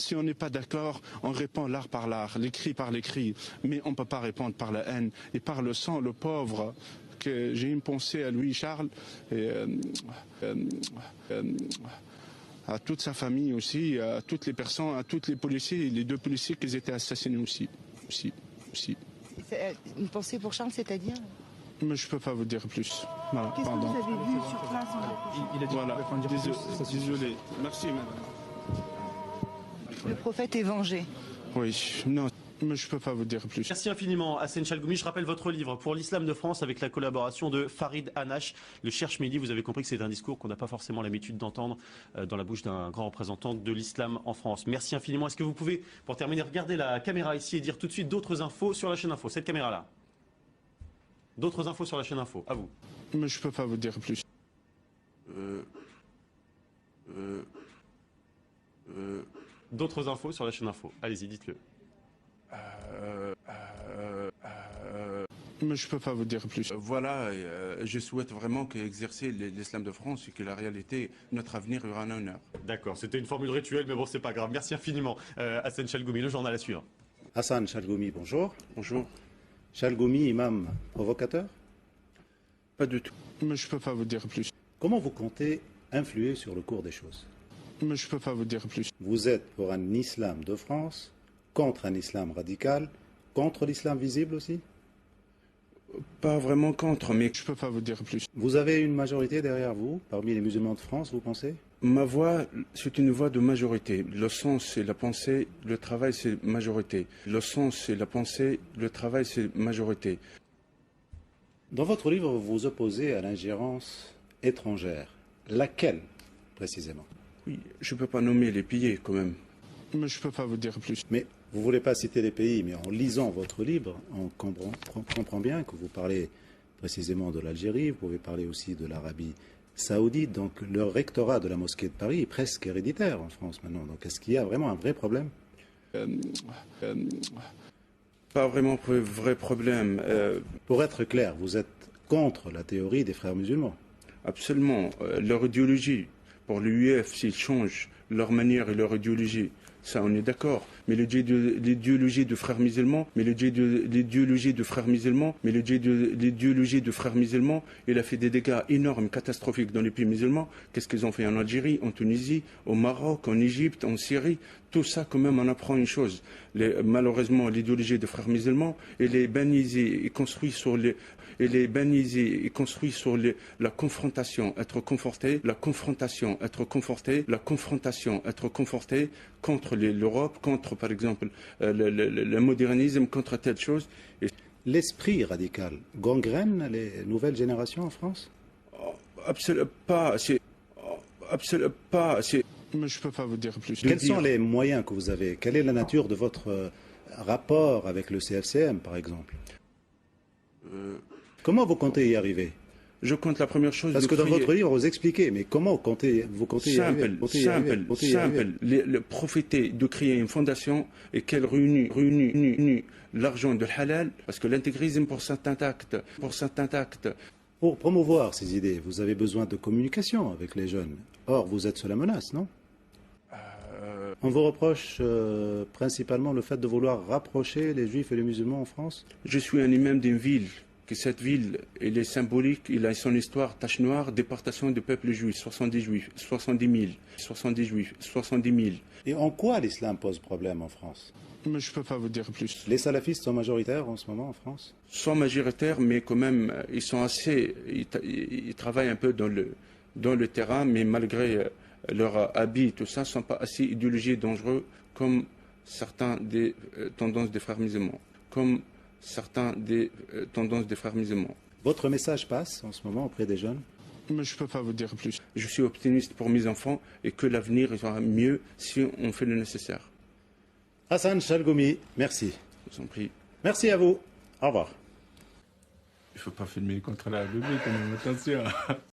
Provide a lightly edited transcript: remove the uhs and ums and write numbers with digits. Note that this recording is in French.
Si on n'est pas d'accord, on répond l'art par l'art, l'écrit par l'écrit, mais on ne peut pas répondre par la haine et par le sang, le pauvre. Que j'ai une pensée à Louis Charles et à toute sa famille aussi, à toutes les personnes, à tous les policiers, les 2 policiers qui étaient assassinés aussi. Une pensée pour Charles, c'est-à-dire? Mais je ne peux pas vous dire plus. Voilà, Qu'est-ce que vous avez vu sur place Il a dit voilà. qu'il pouvait pas en dire plus. Désolé. Merci, madame. Le prophète est vengé. Oui, non, mais je ne peux pas vous dire plus. Merci infiniment, Hassen Chalgoumi. Je rappelle votre livre Pour l'islam de France avec la collaboration de Farid Hanash, le Cherche Midi. Vous avez compris que c'est un discours qu'on n'a pas forcément l'habitude d'entendre dans la bouche d'un grand représentant de l'islam en France. Merci infiniment. Est-ce que vous pouvez, pour terminer, regarder la caméra ici et dire tout de suite d'autres infos sur la chaîne Info, cette caméra-là? D'autres infos sur la chaîne Info, à vous. Mais je ne peux pas vous dire plus. D'autres infos sur la chaîne Info. Allez-y, dites-le. Mais je ne peux pas vous dire plus. Voilà, je souhaite vraiment qu'exercer l'islam de France et que la réalité, notre avenir, aura un honneur. D'accord, c'était une formule rituelle, mais bon, c'est pas grave. Merci infiniment, Hassen Chalgoumi. Le journal à suivre. Hassan Chalgoumi, bonjour. Bonjour. Chalgoumi, imam provocateur. Pas du tout. Mais je ne peux pas vous dire plus. Comment vous comptez influer sur le cours des choses? Mais je ne peux pas vous dire plus. Vous êtes pour un islam de France, contre un islam radical, contre l'islam visible aussi? Pas vraiment contre, mais Je ne peux pas vous dire plus. Vous avez une majorité derrière vous, parmi les musulmans de France, vous pensez? ma voix, c'est une voix de majorité. Le sens, c'est la pensée, le travail, c'est majorité. Le sens, c'est la pensée, le travail, c'est majorité. Dans votre livre, vous vous opposez à l'ingérence étrangère. Laquelle, précisément? Oui, je ne peux pas nommer les pays, quand même. Mais je ne peux pas vous dire plus. Mais vous ne voulez pas citer les pays, mais en lisant votre livre, on comprend bien que vous parlez précisément de l'Algérie, vous pouvez parler aussi de l'Arabie saoudite. Donc le rectorat de la mosquée de Paris est presque héréditaire en France maintenant. Donc est-ce qu'il y a vraiment un vrai problème? Pas vraiment vrai problème. Pour être clair, vous êtes contre la théorie des frères musulmans? Absolument. Leur idéologie, pour l'UEF, s'ils changent leur manière et leur idéologie, ça, on est d'accord. Mais l'idéologie de frères musulmans, l'idéologie de frères musulmans, il a fait des dégâts énormes, catastrophiques dans les pays musulmans. Qu'est-ce qu'ils ont fait en Algérie, en Tunisie, au Maroc, en Égypte, en Syrie? Tout ça, quand même, on apprend une chose. Malheureusement, l'idéologie des frères musulmans, elle est bannisée et construite sur la confrontation, être conforté, la confrontation, être conforté contre l'Europe, contre, par exemple, le modernisme, contre telle chose. L'esprit radical gangrène les nouvelles générations en France? Absolument pas. Mais je ne peux pas vous dire plus. Quels sont les moyens que vous avez? Quelle est la nature de votre rapport avec le CFCM, par exemple? Comment vous comptez y arriver? Je compte la première chose. Parce que dans votre livre, vous expliquez, mais comment vous comptez y arriver? Simple. Profiter de créer une fondation et qu'elle réunit l'argent de halal, parce que l'intégrisme pour certains actes. Pour promouvoir ces idées, vous avez besoin de communication avec les jeunes. Or, vous êtes sous la menace, non? On vous reproche principalement le fait de vouloir rapprocher les juifs et les musulmans en France? Je suis un imam d'une ville. Que cette ville, elle est symbolique, il a son histoire, tache noire, déportation du peuple juif, 70 000. Et en quoi l'islam pose problème en France? Mais je ne peux pas vous dire plus. Les salafistes sont majoritaires en ce moment en France? Sont majoritaires, mais quand même, ils travaillent un peu dans le terrain, mais malgré leur habit, tout ça, ne sont pas assez idéologiques dangereux comme certains des tendances des frères musulmans. Votre message passe en ce moment auprès des jeunes? Mais je ne peux pas vous dire plus. Je suis optimiste pour mes enfants et que l'avenir sera mieux si on fait le nécessaire. Hassan Chalgoumi, merci. Je vous en prie. Merci à vous. Au revoir. Il ne faut pas filmer contre la République, attention.